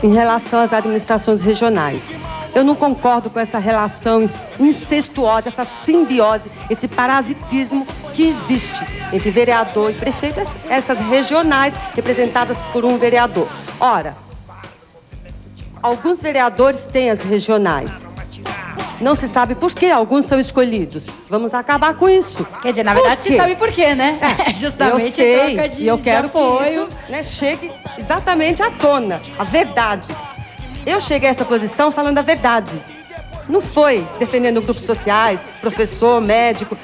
em relação às administrações regionais. Eu não concordo com essa relação incestuosa, essa simbiose, esse parasitismo que existe entre vereador e prefeito, essas regionais representadas por um vereador. Ora, alguns vereadores têm as regionais. Não se sabe por que alguns são escolhidos. Vamos acabar com isso. Quer dizer, na verdade, se sabe por quê, né? Justamente eu sei, troca de, e eu quero de apoio. que isso, né, chegue exatamente à tona, a verdade. Eu cheguei a essa posição falando a verdade. Não foi defendendo grupos sociais, professor, médico.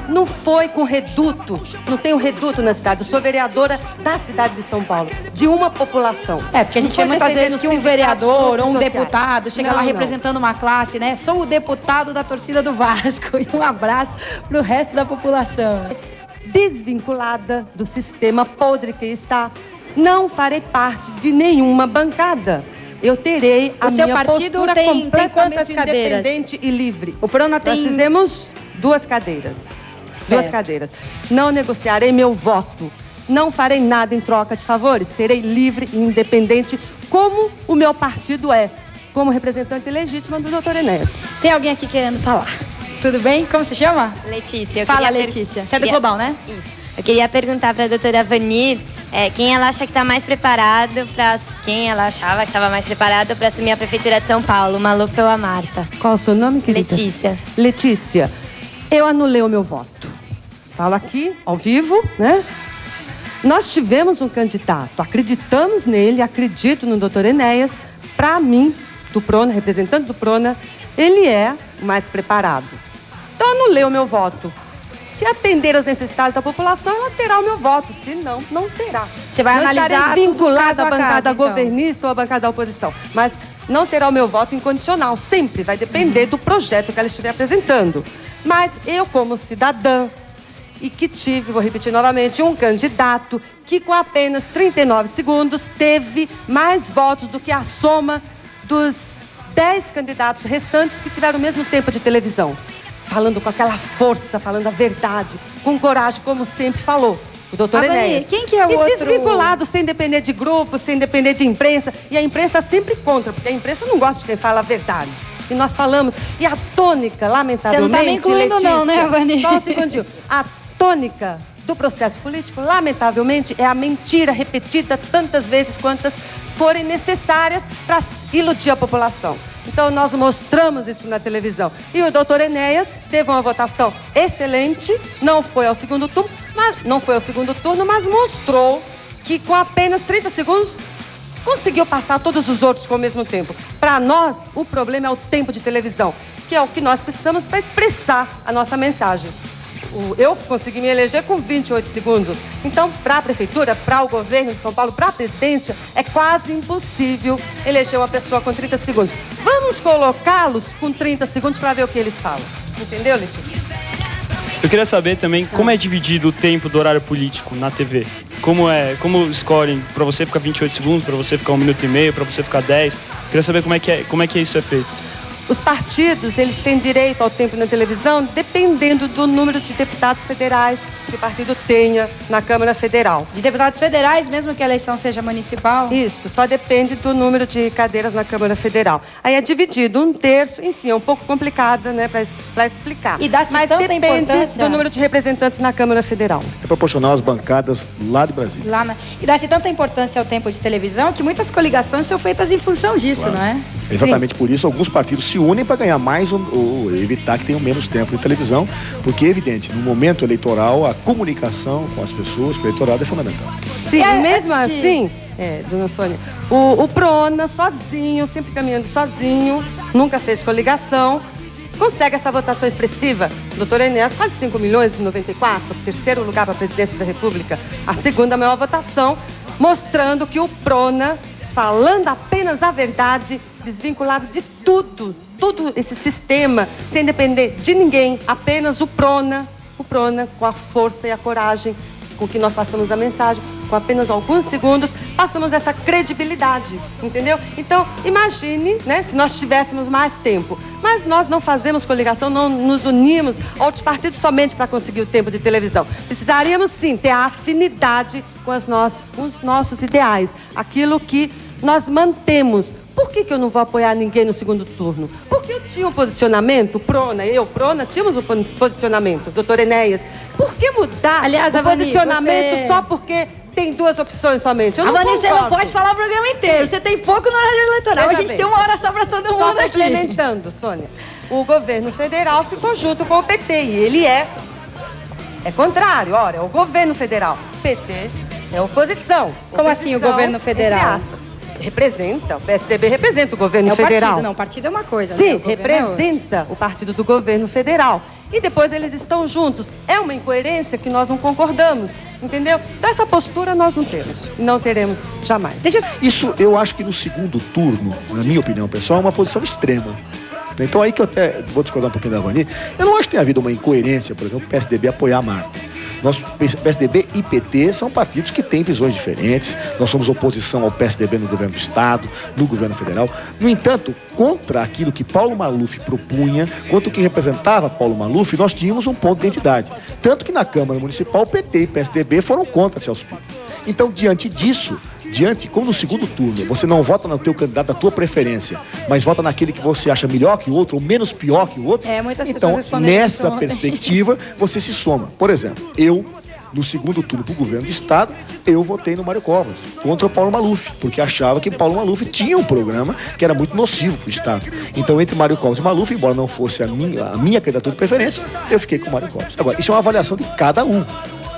Não foi com reduto. Não tenho reduto na cidade. Eu sou vereadora da cidade de São Paulo, de uma população. É, porque a gente vê muitas vezes que um vereador ou um deputado chega lá representando uma classe, né? Sou o deputado da torcida do Vasco. E um abraço pro resto da população. Desvinculada do sistema podre que está, não farei parte de nenhuma bancada. Eu terei a minha postura completamente independente e livre. O Prona tem... Nós fizemos 2 cadeiras. Certo. 2 cadeiras. Não negociarei meu voto. Não farei nada em troca de favores. Serei livre e independente, como o meu partido é, como representante legítima do Dr. Enéas. Tem alguém aqui querendo falar. Tudo bem? Como se chama? Letícia. Fala, Letícia. Você é do Global, né? Isso. Eu queria perguntar para a doutora Vanir quem ela acha que está mais preparado para... Quem ela achava que estava mais preparado para assumir a Prefeitura de São Paulo, o Maluf ou a Marta? Qual o seu nome, querida? Letícia. Letícia, eu anulei o meu voto. Falo aqui, ao vivo, né? Nós tivemos um candidato, acreditamos nele, acredito no Dr. Enéas. Para mim, do Prona, representante do Prona, ele é o mais preparado. Então, anulei o meu voto. Se atender às necessidades da população, ela terá o meu voto. Se não, não terá. Você vai analisar não estarei vinculada à bancada então. governista ou à bancada da oposição. Mas não terá o meu voto incondicional. Sempre vai depender do projeto que ela estiver apresentando. Mas eu, como cidadã, e que tive, vou repetir novamente, um candidato que com apenas 39 segundos teve mais votos do que a soma dos 10 candidatos restantes que tiveram o mesmo tempo de televisão. Falando com aquela força, falando a verdade, com coragem, como sempre falou o doutor Enéas. Quem que é o e outro? Desvinculado, sem depender de grupo, sem depender de imprensa. E a imprensa sempre contra, porque a imprensa não gosta de quem fala a verdade. E nós falamos. E a tônica, lamentavelmente, você não tá me incluindo, Letícia, não, né, Vani? só um segundinho. A tônica do processo político, lamentavelmente, é a mentira repetida tantas vezes quantas forem necessárias para iludir a população. Então, nós mostramos isso na televisão. E o doutor Enéas teve uma votação excelente, não foi ao segundo turno, mas mostrou que com apenas 30 segundos conseguiu passar todos os outros com o mesmo tempo. Para nós, o problema é o tempo de televisão, que é o que nós precisamos para expressar a nossa mensagem. Eu consegui me eleger com 28 segundos. Então, para a prefeitura, para o governo de São Paulo, para a presidência, é quase impossível eleger uma pessoa com 30 segundos. Vamos colocá-los com 30 segundos para ver o que eles falam. Entendeu, Letícia? Eu queria saber também como é dividido o tempo do horário político na TV. Como escolhem para você ficar 28 segundos, para você ficar 1 minuto e meio, para você ficar 10. Eu queria saber como é que isso é feito. Os partidos, eles têm direito ao tempo na televisão dependendo do número de deputados federais que o partido tenha na Câmara Federal. De deputados federais, mesmo que a eleição seja municipal? Isso, só depende do número de cadeiras na Câmara Federal. Aí é dividido 1/3, enfim, é um pouco complicado, né, para explicar. E dá-se Mas tanta depende importância do número de representantes na Câmara Federal. É proporcional às bancadas lá de Brasília. E dá-se tanta importância ao tempo de televisão que muitas coligações são feitas em função disso, Claro. não é? Exatamente. Por isso, alguns partidos se unem para ganhar mais ou evitar que tenham menos tempo de televisão, porque é evidente, no momento eleitoral, a comunicação com as pessoas, com o eleitorado é fundamental. Sim, mesmo assim, dona Sônia, o Prona, sozinho, sempre caminhando sozinho, nunca fez coligação, consegue essa votação expressiva. Doutor Enéas, quase 5 milhões e 94, terceiro lugar para a presidência da República, a segunda maior votação, mostrando que o Prona, falando apenas a verdade, desvinculado de todo esse sistema, sem depender de ninguém, apenas o Prona, com a força e a coragem com que nós passamos a mensagem, com apenas alguns segundos, passamos essa credibilidade, entendeu? Então, imagine, né, se nós tivéssemos mais tempo. Mas nós não fazemos coligação, não nos unimos a outros partidos somente para conseguir o tempo de televisão. Precisaríamos, sim, ter a afinidade com os nossos ideais, aquilo que nós mantemos. Por que eu não vou apoiar ninguém no segundo turno? Porque eu tinha um posicionamento, Prona, tínhamos um posicionamento, doutor Enéas. Por que mudar Aliás, o Avani, posicionamento só porque tem 2 opções somente? Eu não Avani, você não concordo. pode falar o programa inteiro. Você tem pouco no horário eleitoral. Veja A gente bem. tem 1 hora só para todo Só mundo aqui. complementando, Sônia. O governo federal ficou junto com o PT e ele é contrário. Ora, é o governo federal. PT é oposição. Como assim o governo federal? Entre aspas. Representa, o PSDB representa o governo É o federal. partido, não. O partido é uma coisa, né? Sim, O governo é outra. representa o partido do governo federal. E depois eles estão juntos. É uma incoerência que nós não concordamos, entendeu? Então essa postura nós não temos. Não teremos jamais. Isso eu acho que no segundo turno, na minha opinião pessoal, é uma posição extrema. Então aí que eu até vou discordar um pouquinho da Avani, eu não acho que tenha havido uma incoerência, por exemplo, o PSDB apoiar a Marta. PSDB e PT são partidos que têm visões diferentes. Nós somos oposição ao PSDB no governo do Estado, no governo federal. No entanto, contra aquilo que Paulo Maluf propunha, contra o que representava Paulo Maluf, nós tínhamos um ponto de identidade. Tanto que na Câmara Municipal, PT e PSDB foram contra esse auspício. Então, diante disso, como no segundo turno, você não vota no teu candidato da tua preferência, mas vota naquele que você acha melhor que o outro, ou menos pior que o outro, Muitas então, pessoas responderam isso nessa ontem. perspectiva, você se soma. Por exemplo, eu, no segundo turno para o governo do Estado, eu votei no Mário Covas, contra o Paulo Maluf, porque achava que Paulo Maluf tinha um programa que era muito nocivo para o Estado. Então, entre Mário Covas e Maluf, embora não fosse a minha candidatura de preferência, eu fiquei com o Mário Covas. Agora, isso é uma avaliação de cada um.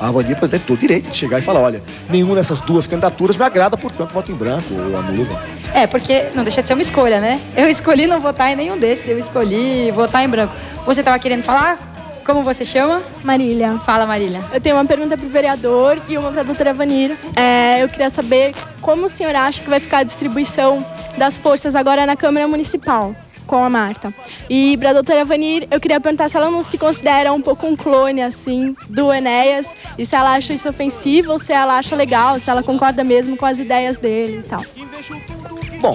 A Avani, por exemplo, tem todo o direito de chegar e falar, olha, nenhuma dessas 2 candidaturas me agrada, portanto, voto em branco ou anulo. Porque não deixa de ser uma escolha, né? Eu escolhi não votar em nenhum desses, eu escolhi votar em branco. Você estava querendo falar? Como você chama? Marília. Fala, Marília. Eu tenho uma pergunta para o vereador e uma para a doutora Vanir. Eu queria saber como o senhor acha que vai ficar a distribuição das forças agora na Câmara Municipal com a Marta. E para a doutora Vanir, eu queria perguntar se ela não se considera um pouco um clone, assim, do Enéas, e se ela acha isso ofensivo ou se ela acha legal, se ela concorda mesmo com as ideias dele e tal. Bom,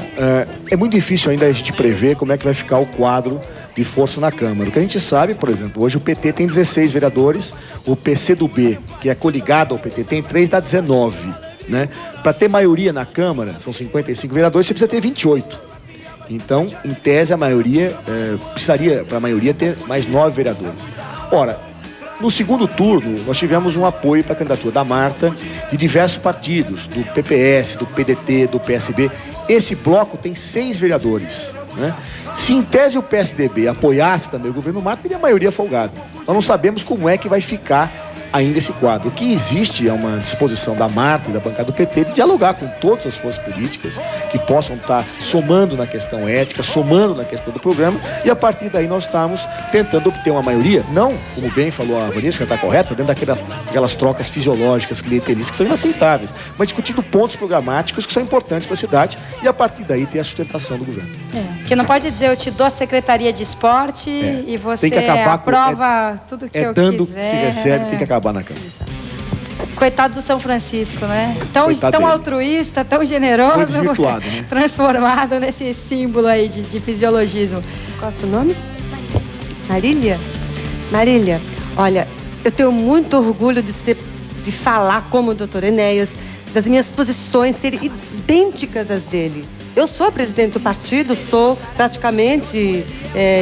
é muito difícil ainda a gente prever como é que vai ficar o quadro de força na Câmara. O que a gente sabe, por exemplo, hoje o PT tem 16 vereadores, o PCdoB, que é coligado ao PT, tem 3, dá 19, né? Para ter maioria na Câmara, são 55 vereadores, você precisa ter 28. Então, em tese, a maioria precisaria, para a maioria, ter mais 9 vereadores. Ora, no segundo turno, nós tivemos um apoio para a candidatura da Marta de diversos partidos, do PPS, do PDT, do PSB. Esse bloco tem 6 vereadores, né? Se em tese o PSDB apoiasse também o governo Marta, teria maioria folgada. Nós não sabemos como é que vai ficar ainda esse quadro. O que existe é uma disposição da Marta e da bancada do PT de dialogar com todas as forças políticas que possam estar somando na questão ética, somando na questão do programa, e a partir daí nós estamos tentando obter uma maioria, não, como bem falou a Vanessa, que está correta, dentro daquelas trocas fisiológicas, clientelistas, que são inaceitáveis, mas discutindo pontos programáticos que são importantes para a cidade, e a partir daí ter a sustentação do governo. Porque não pode dizer, eu te dou a Secretaria de Esporte e você aprova tudo que eu dando quiser. Que se recebe, tem que acabar na Câmara. Coitado do São Francisco, né? Tão dele. altruísta, tão generoso, Foi desvirtuado, né? transformado nesse símbolo aí de fisiologismo. Qual é o seu nome? Marília? Marília, olha, eu tenho muito orgulho de falar como o doutor Enéas, das minhas posições serem idênticas às dele. Eu sou presidente do partido, sou praticamente...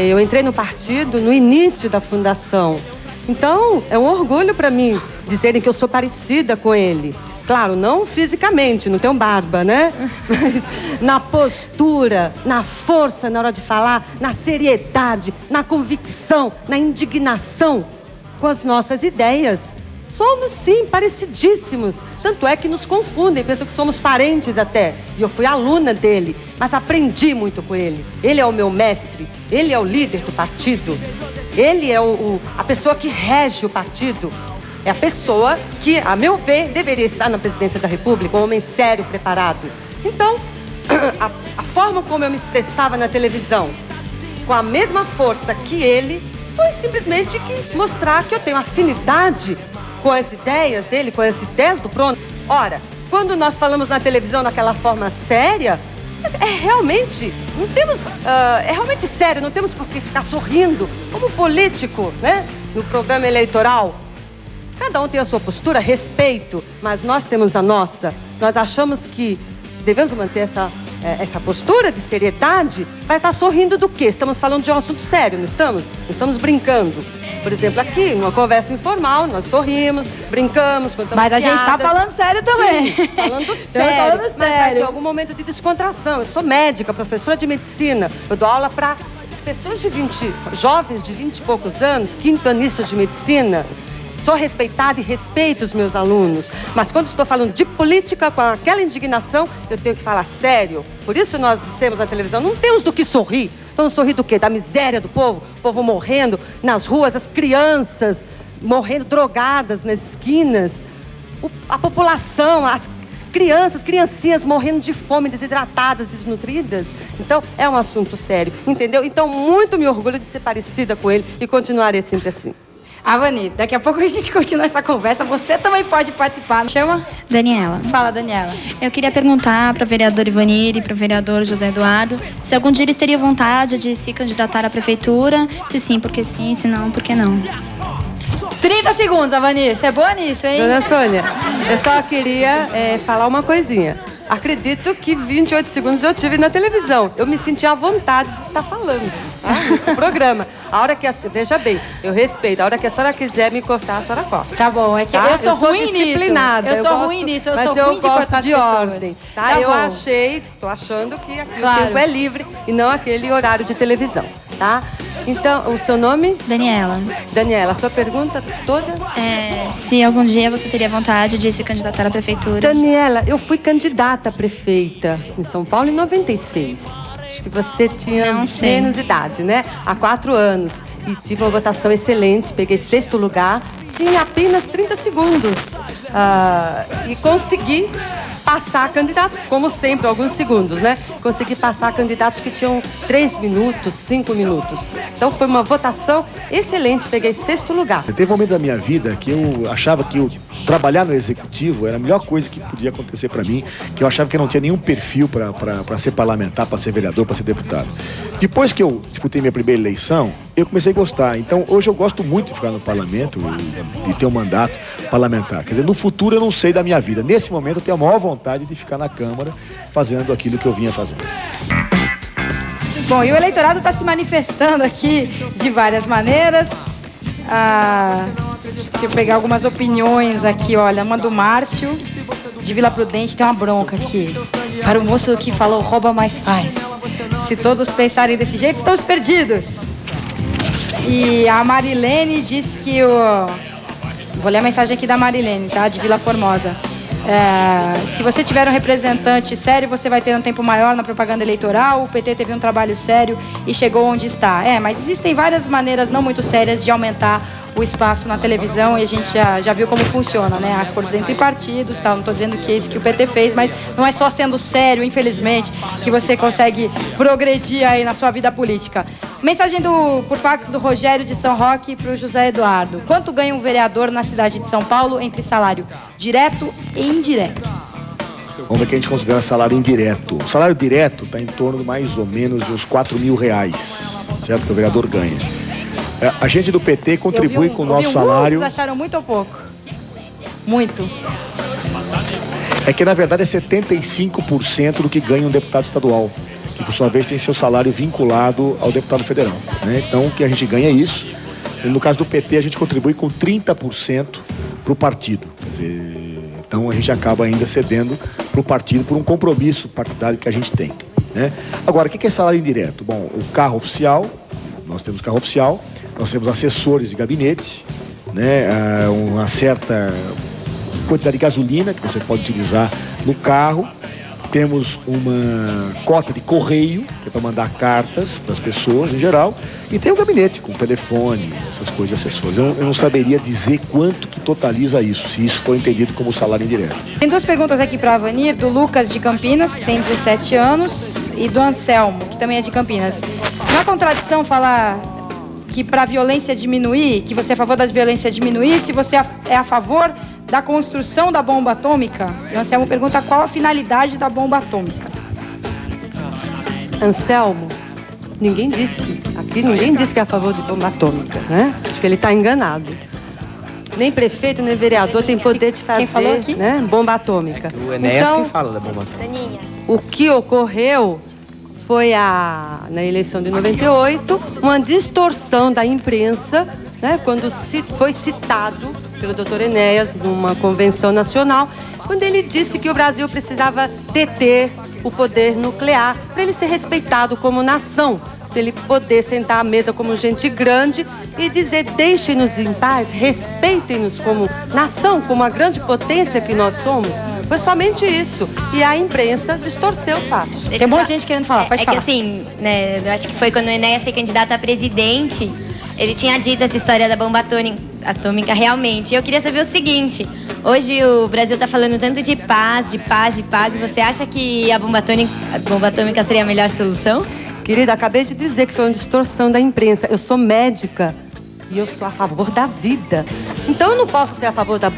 eu entrei no partido no início da fundação. Então, é um orgulho para mim dizerem que eu sou parecida com ele. Claro, não fisicamente, não tenho barba, né? Mas na postura, na força na hora de falar, na seriedade, na convicção, na indignação com as nossas ideias. Somos, sim, parecidíssimos. Tanto é que nos confundem, pensam que somos parentes até. E eu fui aluna dele, mas aprendi muito com ele. Ele é o meu mestre, ele é o líder do partido. Ele é a pessoa que rege o partido. É a pessoa que, a meu ver, deveria estar na presidência da República, um homem sério, preparado. Então, a forma como eu me expressava na televisão, com a mesma força que ele, foi simplesmente mostrar que eu tenho afinidade com as ideias dele, com as ideias do Prona. Ora, quando nós falamos na televisão daquela forma séria, é realmente sério, não temos por que ficar sorrindo como político, né? No programa eleitoral. Cada um tem a sua postura, respeito, mas nós temos a nossa. Nós achamos que devemos manter essa essa postura de seriedade, vai estar sorrindo do quê? Estamos falando de um assunto sério, não estamos? Não estamos brincando. Por exemplo, aqui, numa conversa informal, nós sorrimos, brincamos, contamos Mas a gente tá piadas. falando sério também. Sim, falando Estamos sério. falando Mas vai ter sério. algum momento de descontração. Eu sou médica, professora de medicina. Eu dou aula para pessoas jovens de 20 e poucos anos, quintonistas de medicina. Sou respeitada e respeito os meus alunos. Mas quando estou falando de política, com aquela indignação, eu tenho que falar sério. Por isso nós dissemos na televisão, não temos do que sorrir. Vamos sorrir do quê? Da miséria do povo? O povo morrendo nas ruas, as crianças morrendo drogadas nas esquinas. A população, as criancinhas morrendo de fome, desidratadas, desnutridas. Então, é um assunto sério, entendeu? Então, muito me orgulho de ser parecida com ele e continuarei sempre assim. Vani, daqui a pouco a gente continua essa conversa. Você também pode participar. Me chama? Daniela. Fala, Daniela. Eu queria perguntar para o vereador Ivanir e para o vereador José Eduardo se algum dia eles teriam vontade de se candidatar à prefeitura. Se sim, porque sim. Se não, por que não? 30 segundos, Avani. Você é boa nisso, hein? Dona Sônia, eu só queria falar uma coisinha. Acredito que 28 segundos eu tive na televisão. Eu me senti à vontade de estar falando, tá? Nesse programa. A hora que veja bem, eu respeito. A hora que a senhora quiser me cortar, a senhora corta. Tá bom, é que Tá? eu sou ruim disciplinada. nisso. Eu sou ruim nisso, eu sou ruim de cortar gosto as de pessoas. ordem. Tá? Tá Eu bom. estou achando que aqui Claro. o tempo é livre e não aquele horário de televisão, tá? Então, o seu nome? Daniela, Daniela, a sua pergunta toda? se algum dia você teria vontade de se candidatar à prefeitura. Daniela, eu fui candidata a prefeita em São Paulo em 96. Acho que você tinha Não sei. menos idade, né? Há 4 anos. E tive uma votação excelente, peguei 6º lugar. Tinha apenas 30 segundos. E consegui passar candidatos, como sempre, alguns segundos, né? Consegui passar candidatos que tinham 3 minutos, 5 minutos. Então foi uma votação excelente, peguei 6º lugar. Teve um momento da minha vida que eu achava que trabalhar no executivo era a melhor coisa que podia acontecer para mim, que eu achava que eu não tinha nenhum perfil para ser parlamentar, para ser vereador, para ser deputado. Depois que eu disputei minha primeira eleição, eu comecei a gostar. Então, hoje eu gosto muito de ficar no parlamento e ter um mandato parlamentar. Quer dizer, no futuro eu não sei da minha vida. Nesse momento eu tenho a maior vontade de ficar na Câmara fazendo aquilo que eu vinha fazendo. Bom, e o eleitorado está se manifestando aqui de várias maneiras. Deixa eu pegar algumas opiniões aqui, olha. Uma do Márcio, de Vila Prudente, tem uma bronca aqui. Para o moço que falou, rouba mais faz. Se todos pensarem desse jeito, estamos perdidos. E a Marilene diz que Vou ler a mensagem aqui da Marilene, tá? De Vila Formosa. Se você tiver um representante sério, você vai ter um tempo maior na propaganda eleitoral. O PT teve um trabalho sério e chegou onde está. Mas existem várias maneiras não muito sérias de aumentar o espaço na televisão e a gente já viu como funciona, né? Acordos entre partidos, tal. Não estou dizendo que é isso que o PT fez, mas não é só sendo sério, infelizmente, que você consegue progredir aí na sua vida política. Mensagem por fax do Rogério de São Roque para o José Eduardo. Quanto ganha um vereador na cidade de São Paulo entre salário direto e indireto? Vamos ver o que a gente considera salário indireto. O salário direto está em torno de mais ou menos de uns R$4.000, certo? Que o vereador ganha. A gente do PT contribui com o nosso salário. Vocês acharam muito ou pouco? Muito. É que na verdade é 75% do que ganha um deputado estadual, que por sua vez tem seu salário vinculado ao deputado federal, né? Então o que a gente ganha é isso. E no caso do PT a gente contribui com 30% para o partido. Quer dizer, então a gente acaba ainda cedendo para o partido por um compromisso partidário que a gente tem, né? Agora, o que é salário indireto? Bom, o carro oficial, nós temos carro oficial, nós temos assessores de gabinete, né? Uma certa quantidade de gasolina que você pode utilizar no carro. Temos uma cota de correio, que é para mandar cartas para as pessoas em geral. E tem o gabinete com telefone, essas coisas de assessores. Eu não saberia dizer quanto que totaliza isso, se isso for entendido como salário indireto. Tem 2 perguntas aqui para a Vanir, do Lucas de Campinas, que tem 17 anos, e do Anselmo, que também é de Campinas. Não é contradição falar que para a violência diminuir, que você é a favor da violência diminuir, se você é a favor da construção da bomba atômica? E o Anselmo pergunta qual a finalidade da bomba atômica. Anselmo, ninguém disse que é a favor de bomba atômica, né? Acho que ele está enganado. Nem prefeito, nem vereador tem poder de Quem falou fazer, aqui? né, bomba atômica. O Enéas Então, quem fala da bomba atômica. Daninha. o que ocorreu foi na eleição de 98, uma distorção da imprensa, né, quando foi citado pelo doutor Enéas numa convenção nacional, quando ele disse que o Brasil precisava deter o poder nuclear para ele ser respeitado como nação, para ele poder sentar à mesa como gente grande e dizer: deixem-nos em paz, respeitem-nos como nação, como a grande potência que nós somos. Foi somente isso. E a imprensa distorceu os fatos. Tem um monte de gente querendo falar, pode falar. É que assim, né, eu acho que foi quando o Enéas foi candidato a presidente, ele tinha dito essa história da bomba atômica realmente. E eu queria saber o seguinte: hoje o Brasil está falando tanto de paz, de paz, de paz, e você acha que a bomba atômica seria a melhor solução? Querida, acabei de dizer que foi uma distorção da imprensa. Eu sou médica e eu sou a favor da vida. Então eu não posso ser a favor da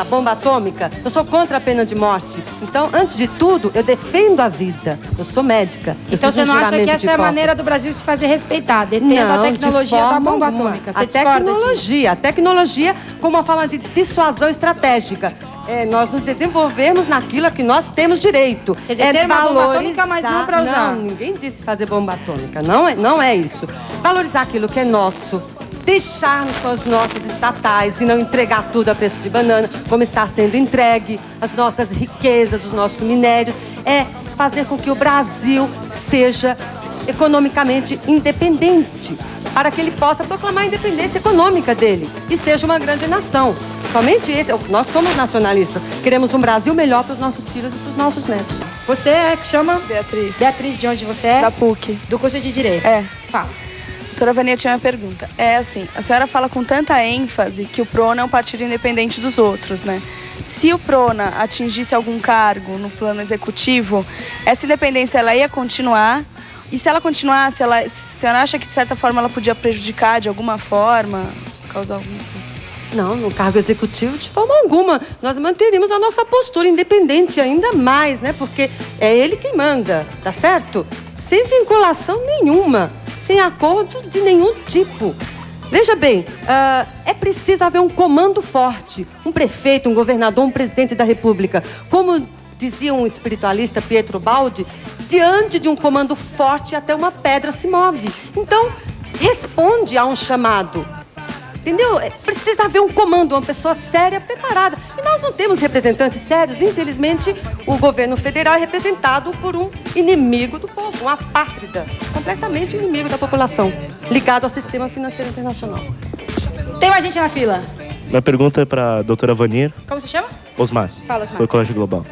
bomba atômica. Eu sou contra a pena de morte. Então, antes de tudo, eu defendo a vida. Eu sou médica. Então você não acha que essa é a maneira do Brasil se fazer respeitar, detendo a tecnologia da bomba atômica? Você discorda disso? A tecnologia como uma forma de dissuasão estratégica. Nós nos desenvolvermos naquilo a que nós temos direito. Quer dizer, ter uma bomba atômica, mas não para usar. Não, ninguém disse fazer bomba atômica. Não é isso. Valorizar aquilo que é nosso. Deixar-nos com as notas estatais e não entregar tudo a preço de banana, como está sendo entregue, as nossas riquezas, os nossos minérios. É fazer com que o Brasil seja economicamente independente, para que ele possa proclamar a independência econômica dele e seja uma grande nação. Somente esse. Nós somos nacionalistas. Queremos um Brasil melhor para os nossos filhos e para os nossos netos. Você chama? Beatriz. Beatriz, de onde você é? Da PUC. Do curso de Direito. Fala. Doutora Vania, tinha uma pergunta. Assim, a senhora fala com tanta ênfase que o PRONA é um partido independente dos outros, né? Se o PRONA atingisse algum cargo no plano executivo, essa independência ela ia continuar? E se ela continuasse, a senhora acha que de certa forma ela podia prejudicar de alguma forma, causar algum... Não, no cargo executivo, de forma alguma. Nós manteríamos a nossa postura independente ainda mais, né? Porque é ele quem manda, tá certo? Sem vinculação nenhuma, sem acordo de nenhum tipo. Veja bem, é preciso haver um comando forte, um prefeito, um governador, um presidente da República. Como dizia um espiritualista, Pietro Baldi, diante de um comando forte até uma pedra se move. Então, responde a um chamado. Entendeu? Precisa haver um comando, uma pessoa séria, preparada. E nós não temos representantes sérios. Infelizmente, o governo federal é representado por um inimigo do povo, um apátrida, completamente inimigo da população, ligado ao sistema financeiro internacional. Tem mais gente na fila. Minha pergunta é para a doutora Vanir. Como se chama? Osmar. Fala, Osmar. Sou Colégio Global.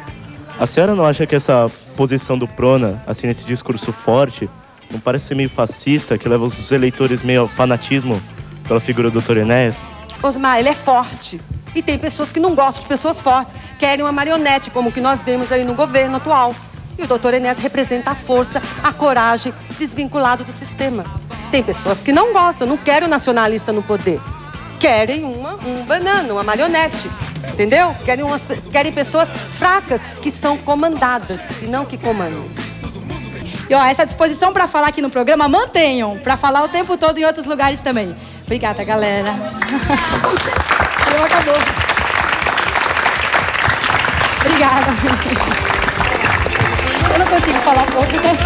A senhora não acha que essa posição do PRONA, assim, nesse discurso forte, não parece ser meio fascista, que leva os eleitores meio ao fanatismo pela figura do Dr. Enéas? Osmar, ele é forte. E tem pessoas que não gostam de pessoas fortes, querem uma marionete, como o que nós vemos aí no governo atual. E o Dr. Enéas representa a força, a coragem, desvinculado do sistema. Tem pessoas que não gostam, não querem o nacionalista no poder. Querem um banana, uma marionete. Entendeu? Querem pessoas fracas, que são comandadas, e não que comandam. E ó, essa disposição para falar aqui no programa, mantenham, para falar o tempo todo em outros lugares também. Obrigada, galera. Acabou. Obrigada. Eu não consigo falar pouco. Obrigada.